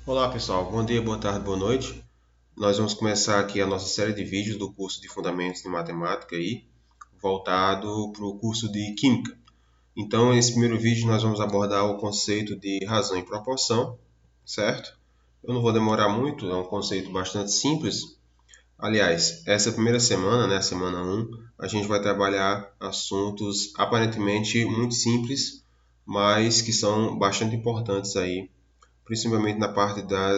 Olá pessoal, bom dia, boa tarde, boa noite. Nós vamos começar aqui a nossa série de vídeos do curso de Fundamentos de Matemática aí, voltado para o curso de Química. Então, nesse primeiro vídeo nós vamos abordar o conceito de razão e proporção, certo? Eu não vou demorar muito, é um conceito bastante simples. Aliás, essa primeira semana, né, a semana 1, a gente vai trabalhar assuntos aparentemente muito simples, mas que são bastante importantes aí principalmente na parte da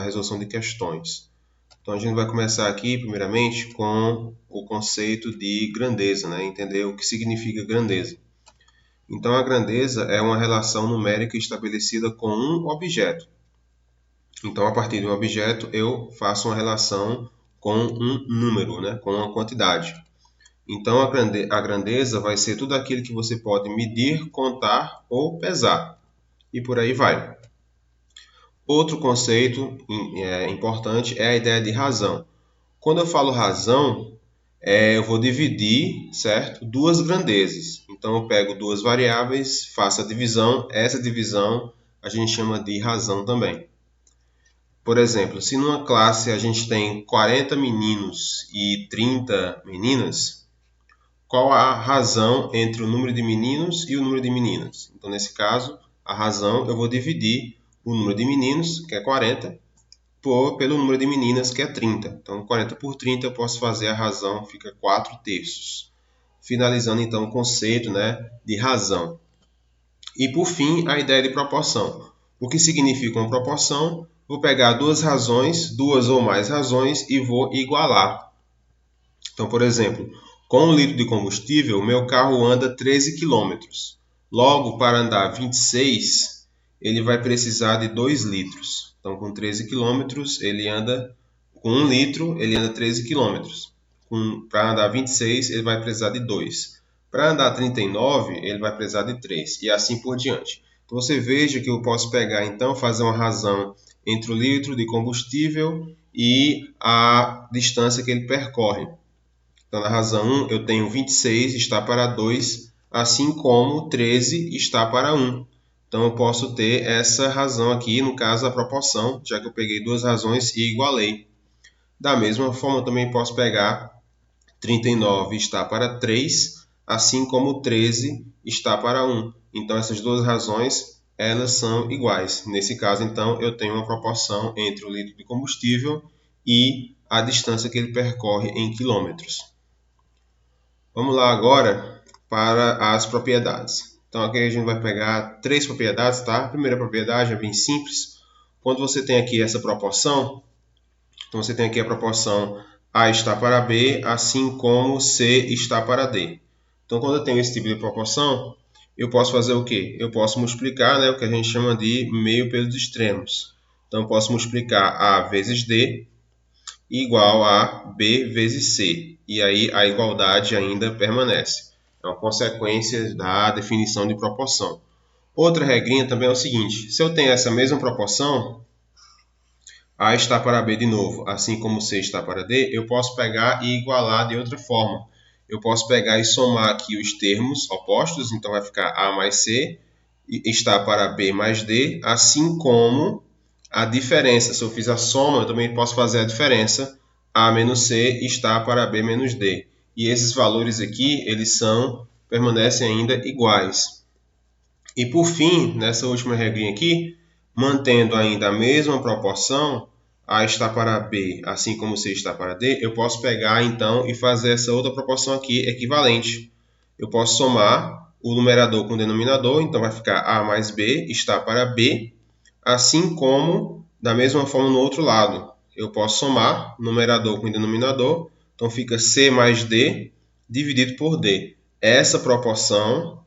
resolução de questões. Então a gente vai começar aqui, primeiramente, com o conceito de grandeza, né? Entender o que significa grandeza. Então a grandeza é uma relação numérica estabelecida com um objeto. Então a partir de um objeto eu faço uma relação com um número, né? Com uma quantidade. Então a grandeza vai ser tudo aquilo que você pode medir, contar ou pesar. E por aí vai. Outro conceito importante é a ideia de razão. Quando eu falo razão, eu vou dividir, certo? Duas grandezas. Então eu pego duas variáveis, faço a divisão. Essa divisão a gente chama de razão também. Por exemplo, se numa classe a gente tem 40 meninos e 30 meninas, qual a razão entre o número de meninos e o número de meninas? Então, nesse caso, a razão eu vou dividir o número de meninos, que é 40, pelo número de meninas, que é 30. Então, 40 por 30 eu posso fazer a razão, fica 4 terços. Finalizando, então, o conceito, né, de razão. E, por fim, a ideia de proporção. O que significa uma proporção? Vou pegar duas razões, duas ou mais razões, e vou igualar. Então, por exemplo, com 1 litro de combustível, meu carro anda 13 km. Logo, para andar 26, ele vai precisar de 2 litros. Então, com 13 km, ele anda com 1 litro, ele anda 13 km. Para andar 26, ele vai precisar de 2. Para andar 39, ele vai precisar de 3. E assim por diante. Então, você veja que eu posso pegar, então, fazer uma razão entre o litro de combustível e a distância que ele percorre. Então, na razão 1, eu tenho 26 está para 2, assim como 13 está para 1. Então, eu posso ter essa razão aqui, no caso, a proporção, já que eu peguei duas razões e igualei. Da mesma forma, eu também posso pegar 39 está para 3, assim como 13 está para 1. Então, essas duas razões, elas são iguais. Nesse caso, então, eu tenho uma proporção entre o litro de combustível e a distância que ele percorre em quilômetros. Vamos lá agora para as propriedades. Então aqui a gente vai pegar três propriedades, tá? A primeira propriedade é bem simples. Quando você tem aqui essa proporção, então você tem aqui a proporção A está para B, assim como C está para D. Então quando eu tenho esse tipo de proporção, eu posso fazer o quê? Eu posso multiplicar, né, o que a gente chama de meio pelos extremos. Então eu posso multiplicar A vezes D igual a B vezes C. E aí a igualdade ainda permanece. É uma consequência da definição de proporção. Outra regrinha também é o seguinte: se eu tenho essa mesma proporção, A está para B de novo, assim como C está para D, eu posso pegar e igualar de outra forma. Eu posso pegar e somar aqui os termos opostos, então vai ficar A mais C está para B mais D, assim como a diferença. Se eu fiz a soma, eu também posso fazer a diferença. A menos C está para B menos D. E esses valores aqui, eles permanecem ainda iguais. E por fim, nessa última regrinha aqui, mantendo ainda a mesma proporção, A está para B, assim como C está para D, eu posso pegar então e fazer essa outra proporção aqui equivalente. Eu posso somar o numerador com o denominador, então vai ficar A mais B está para B, assim como da mesma forma no outro lado. Eu posso somar numerador com o denominador, então fica C mais D dividido por D. Essa proporção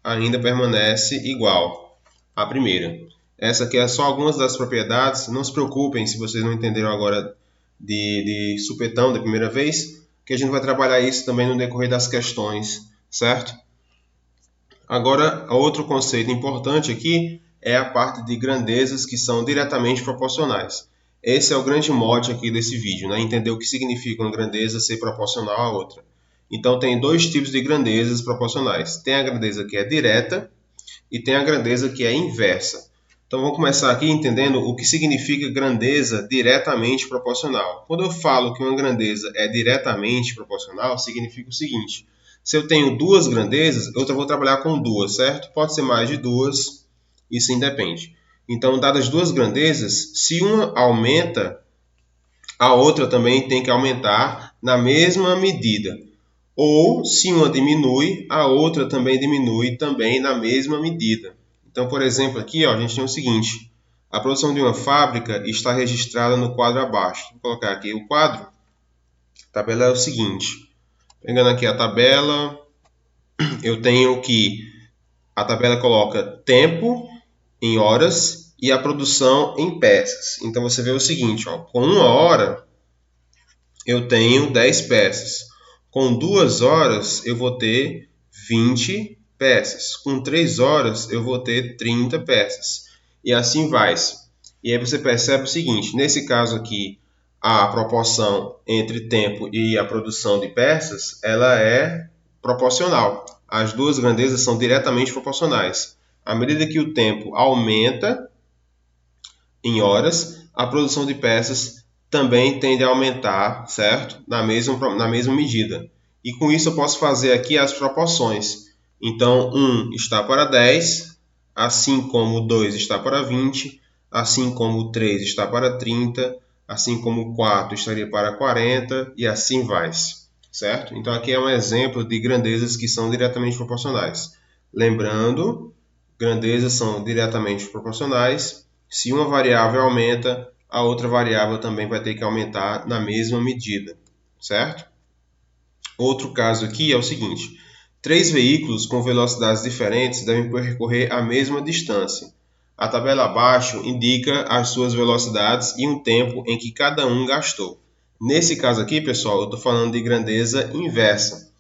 ainda permanece igual à primeira. Essa aqui é só algumas das propriedades. Não se preocupem se vocês não entenderam agora de supetão da primeira vez, que a gente vai trabalhar isso também no decorrer das questões, certo? Agora, outro conceito importante aqui é a parte de grandezas que são diretamente proporcionais. Esse é o grande mote aqui desse vídeo, né? Entender o que significa uma grandeza ser proporcional à outra. Então, tem dois tipos de grandezas proporcionais. Tem a grandeza que é direta e tem a grandeza que é inversa. Então vamos começar aqui entendendo o que significa grandeza diretamente proporcional. Quando eu falo que uma grandeza é diretamente proporcional, significa o seguinte: se eu tenho duas grandezas, eu vou trabalhar com duas, certo? Pode ser mais de duas, isso independe. Então, dadas duas grandezas, se uma aumenta, a outra também tem que aumentar na mesma medida. Ou, se uma diminui, a outra também diminui também na mesma medida. Então, por exemplo, aqui ó, a gente tem o seguinte: a produção de uma fábrica está registrada no quadro abaixo. Vou colocar aqui o quadro. A tabela é o seguinte: pegando aqui a tabela, eu tenho que a tabela coloca tempo em horas e a produção em peças. Então você vê o seguinte, ó, com 1 hora eu tenho 10 peças. Com 2 horas eu vou ter 20 peças. Com 3 horas eu vou ter 30 peças. E assim vai. E aí você percebe o seguinte: nesse caso aqui, a proporção entre tempo e a produção de peças, ela é proporcional. As duas grandezas são diretamente proporcionais. À medida que o tempo aumenta em horas, a produção de peças também tende a aumentar, certo? Na mesma medida. E com isso eu posso fazer aqui as proporções. Então, 1 está para 10, assim como o 2 está para 20, assim como o 3 está para 30, assim como o 4 estaria para 40 e assim vai, certo? Então, aqui é um exemplo de grandezas que são diretamente proporcionais. Lembrando, grandezas são diretamente proporcionais. Se uma variável aumenta, a outra variável também vai ter que aumentar na mesma medida, certo? Outro caso aqui é o seguinte: 3 veículos com velocidades diferentes devem percorrer a mesma distância. A tabela abaixo indica as suas velocidades e um tempo em que cada um gastou. Nesse caso aqui, pessoal, eu estou falando de grandeza inversa.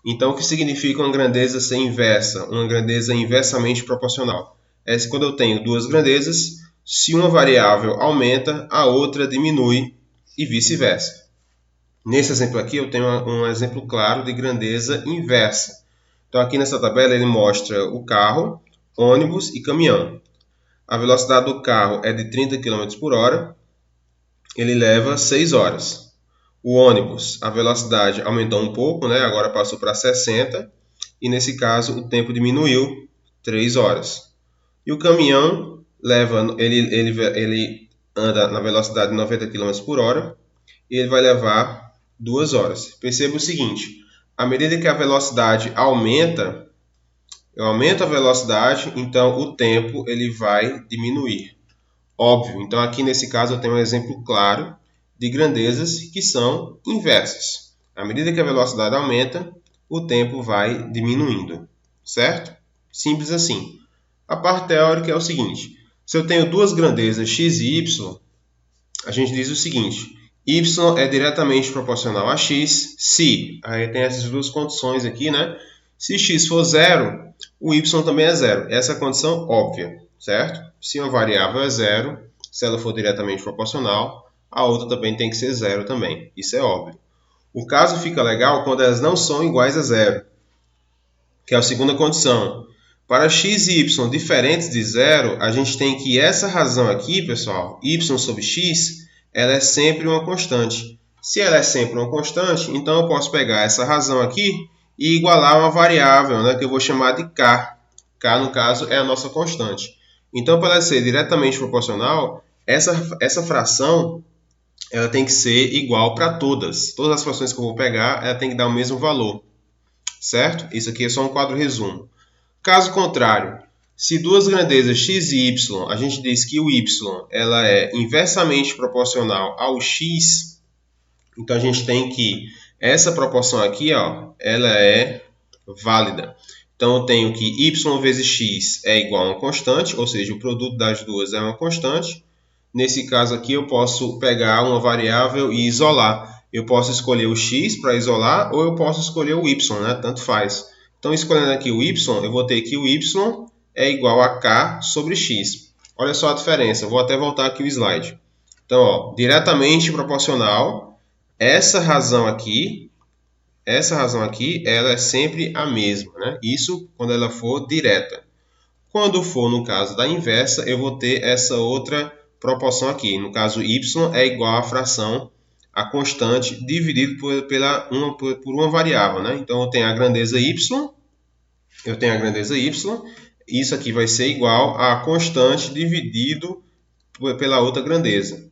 Então, o que significa uma grandeza ser inversa? Uma grandeza inversamente proporcional. É quando eu tenho duas grandezas, se uma variável aumenta, a outra diminui e vice-versa. Nesse exemplo aqui, eu tenho um exemplo claro de grandeza inversa. Então, aqui nessa tabela, ele mostra o carro, ônibus e caminhão. A velocidade do carro é de 30 km por hora, ele leva 6 horas. O ônibus, a velocidade aumentou um pouco, né? Agora passou para 60, e nesse caso o tempo diminuiu, 3 horas. E o caminhão ele anda na velocidade de 90 km por hora e ele vai levar 2 horas. Perceba o seguinte: à medida que a velocidade aumenta, eu aumento a velocidade, então o tempo ele vai diminuir. Óbvio, então aqui nesse caso eu tenho um exemplo claro de grandezas que são inversas. À medida que a velocidade aumenta, o tempo vai diminuindo, certo? Simples assim. A parte teórica é o seguinte: se eu tenho duas grandezas x e y, a gente diz o seguinte: y é diretamente proporcional a x se, aí tem essas duas condições aqui, né? Se x for zero, o y também é zero. Essa é a condição óbvia, certo? Se uma variável é zero, se ela for diretamente proporcional, a outra também tem que ser zero também. Isso é óbvio. O caso fica legal quando elas não são iguais a zero, que é a segunda condição. Para x e y diferentes de zero, a gente tem que essa razão aqui, pessoal, y sobre x, ela é sempre uma constante. Se ela é sempre uma constante, então eu posso pegar essa razão aqui e igualar uma variável, né, que eu vou chamar de k. K, no caso, é a nossa constante. Então, para ela ser diretamente proporcional, essa fração ela tem que ser igual para todas. Todas as frações que eu vou pegar, ela tem que dar o mesmo valor, certo? Isso aqui é só um quadro resumo. Caso contrário, se duas grandezas x e y, a gente diz que o y ela é inversamente proporcional ao x, então a gente tem que essa proporção aqui, ó, ela é válida. Então eu tenho que y vezes x é igual a uma constante, ou seja, o produto das duas é uma constante. Nesse caso aqui eu posso pegar uma variável e isolar. Eu posso escolher o x para isolar ou eu posso escolher o y, né? Tanto faz. Então, escolhendo aqui o y, eu vou ter que o y é igual a k sobre x. Olha só a diferença. Vou até voltar aqui o slide. Então, ó, diretamente proporcional, essa razão aqui, ela é sempre a mesma, né? Isso quando ela for direta. Quando for no caso da inversa, eu vou ter essa outra proporção aqui. No caso, y é igual à fração, a constante, dividido por uma variável, né? Então, eu tenho a grandeza y, isso aqui vai ser igual a constante dividido pela outra grandeza.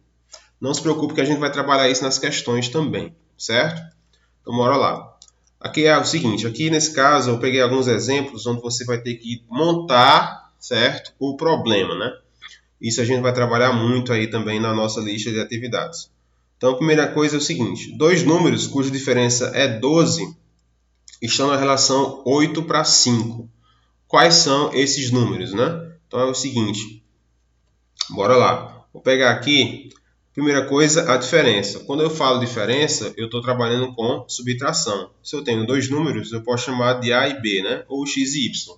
Não se preocupe que a gente vai trabalhar isso nas questões também, certo? Então, bora lá. Aqui é o seguinte, aqui nesse caso eu peguei alguns exemplos onde você vai ter que montar, certo, o problema, né? Isso a gente vai trabalhar muito aí também na nossa lista de atividades. Então, a primeira coisa é o seguinte, dois números cuja diferença é 12 estão na relação 8:5. Quais são esses números, né? Então, é o seguinte, bora lá. Vou pegar aqui, primeira coisa, a diferença. Quando eu falo diferença, eu estou trabalhando com subtração. Se eu tenho dois números, eu posso chamar de A e B, né? Ou x e y.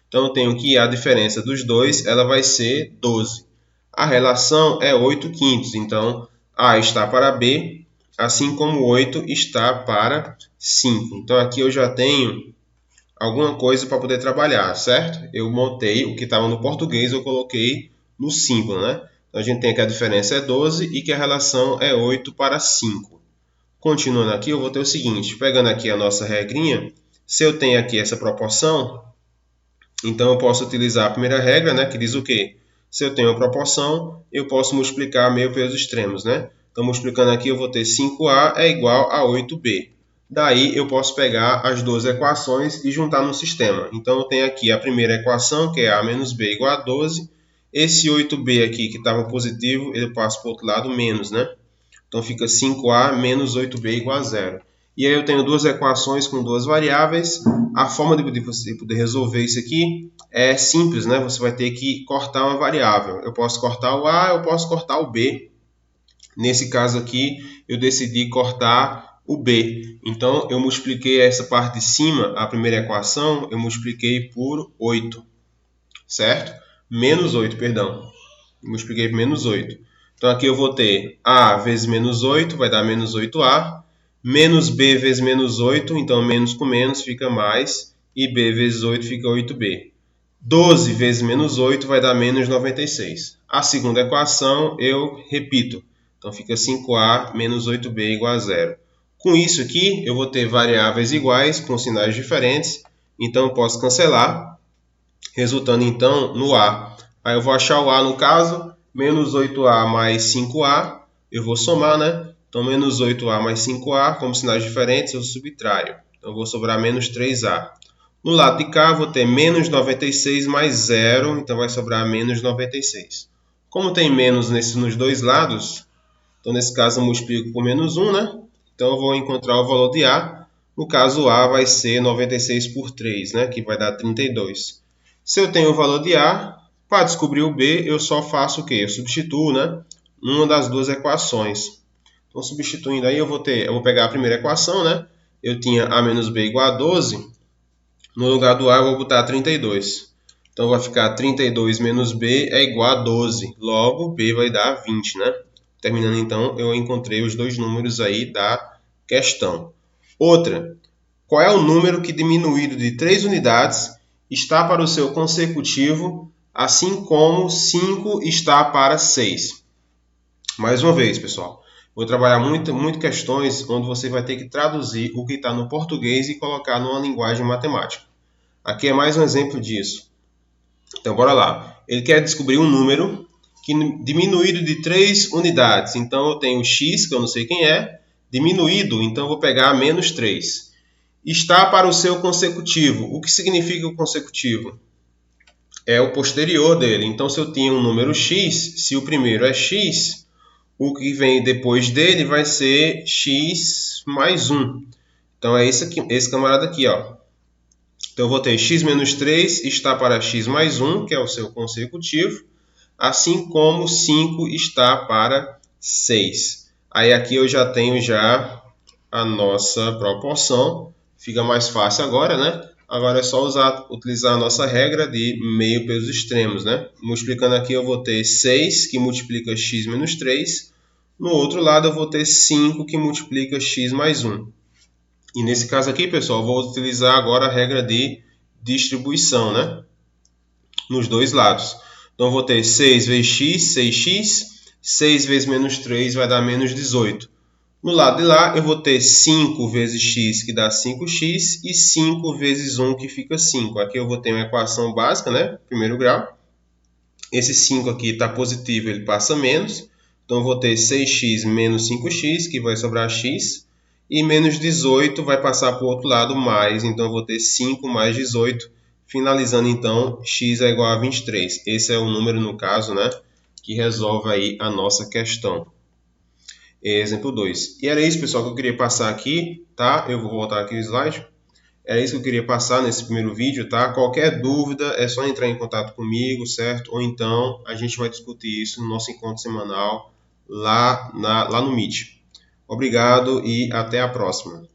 Então, eu tenho que a diferença dos dois, ela vai ser 12. A relação é 8/5, então A está para B, assim como 8 está para 5. Então, aqui eu já tenho alguma coisa para poder trabalhar, certo? Eu montei o que estava no português, eu coloquei no símbolo, né? Então, a gente tem que a diferença é 12 e que a relação é 8/5. Continuando aqui, eu vou ter o seguinte, pegando aqui a nossa regrinha, se eu tenho aqui essa proporção, então eu posso utilizar a primeira regra, né, que diz o quê? Se eu tenho uma proporção, eu posso multiplicar meio pelos extremos, né? Então, multiplicando aqui, eu vou ter 5a é igual a 8b. Daí, eu posso pegar as duas equações e juntar no sistema. Então, eu tenho aqui a primeira equação, que é a menos b igual a 12. Esse 8b aqui, que estava positivo, ele passa para o outro lado, menos, né? Então, fica 5a menos 8b igual a 0. E aí eu tenho duas equações com duas variáveis. A forma de você poder resolver isso aqui é simples, né? Você vai ter que cortar uma variável. Eu posso cortar o a, eu posso cortar o b. Nesse caso aqui, eu decidi cortar o b. Então, eu multipliquei essa parte de cima, a primeira equação, eu multipliquei por 8, certo? Menos 8, perdão. Multipliquei por menos 8. Então, aqui eu vou ter a vezes menos 8, vai dar menos 8a. Menos b vezes menos 8, então menos com menos fica mais. E b vezes 8 fica 8b. 12 vezes menos 8 vai dar menos 96. A segunda equação eu repito. Então, fica 5a menos 8b igual a 0. Com isso aqui, eu vou ter variáveis iguais com sinais diferentes. Então, eu posso cancelar, resultando então no a. Aí eu vou achar o a no caso, menos 8a mais 5a. Eu vou somar, né? Então, menos 8a mais 5a, como sinais diferentes, eu subtraio. Então, eu vou sobrar menos 3a. No lado de cá, eu vou ter menos 96 mais 0, então vai sobrar menos 96. Como tem menos nos dois lados, então nesse caso eu multiplico por menos 1, né? Então, eu vou encontrar o valor de a. No caso, a vai ser 96 por 3, né? Que vai dar 32. Se eu tenho o valor de a, para descobrir o b, eu só faço o quê? Eu substituo, né? Uma das duas equações. Então, substituindo aí, eu vou pegar a primeira equação, né? Eu tinha a menos b igual a 12. No lugar do a, eu vou botar 32. Então, vai ficar 32 menos b é igual a 12. Logo, b vai dar 20, né? Terminando, então, eu encontrei os dois números aí da questão. Outra, qual é o número que diminuído de 3 unidades está para o seu consecutivo, assim como 5 está para 6? Mais uma vez, pessoal, vou trabalhar muito questões onde você vai ter que traduzir o que está no português e colocar numa linguagem matemática. Aqui é mais um exemplo disso. Então, bora lá. Ele quer descobrir um número que diminuído de 3 unidades. Então, eu tenho x, que eu não sei quem é, diminuído, então eu vou pegar menos 3. Está para o seu consecutivo. O que significa o consecutivo? É o posterior dele. Então, se eu tinha um número x, se o primeiro é x, o que vem depois dele vai ser x mais 1. Então, é esse camarada aqui, ó. Então, eu vou ter x menos 3 está para x mais 1, que é o seu consecutivo, assim como 5 está para 6. Aí, aqui eu já tenho a nossa proporção. Fica mais fácil agora, né? Agora é só utilizar a nossa regra de meio pelos extremos, né? Multiplicando aqui, eu vou ter 6, que multiplica x menos 3. No outro lado, eu vou ter 5, que multiplica x mais 1. E nesse caso aqui, pessoal, eu vou utilizar agora a regra de distribuição, né? nos dois lados. Então, eu vou ter 6 vezes x, 6x, 6 vezes menos 3 vai dar menos 18. No lado de lá, eu vou ter 5 vezes x, que dá 5x, e 5 vezes 1, que fica 5. Aqui eu vou ter uma equação básica, né? Primeiro grau. Esse 5 aqui está positivo, ele passa menos. Então, eu vou ter 6x menos 5x, que vai sobrar x. E menos 18 vai passar para o outro lado, mais. Então, eu vou ter 5 mais 18. Finalizando, então, x é igual a 23. Esse é o número, no caso, né, que resolve aí a nossa questão. Exemplo 2. E era isso, pessoal, que eu queria passar aqui, tá? Eu vou voltar aqui o slide. Era isso que eu queria passar nesse primeiro vídeo, tá? Qualquer dúvida é só entrar em contato comigo, certo? Ou então a gente vai discutir isso no nosso encontro semanal lá no Meet. Obrigado e até a próxima.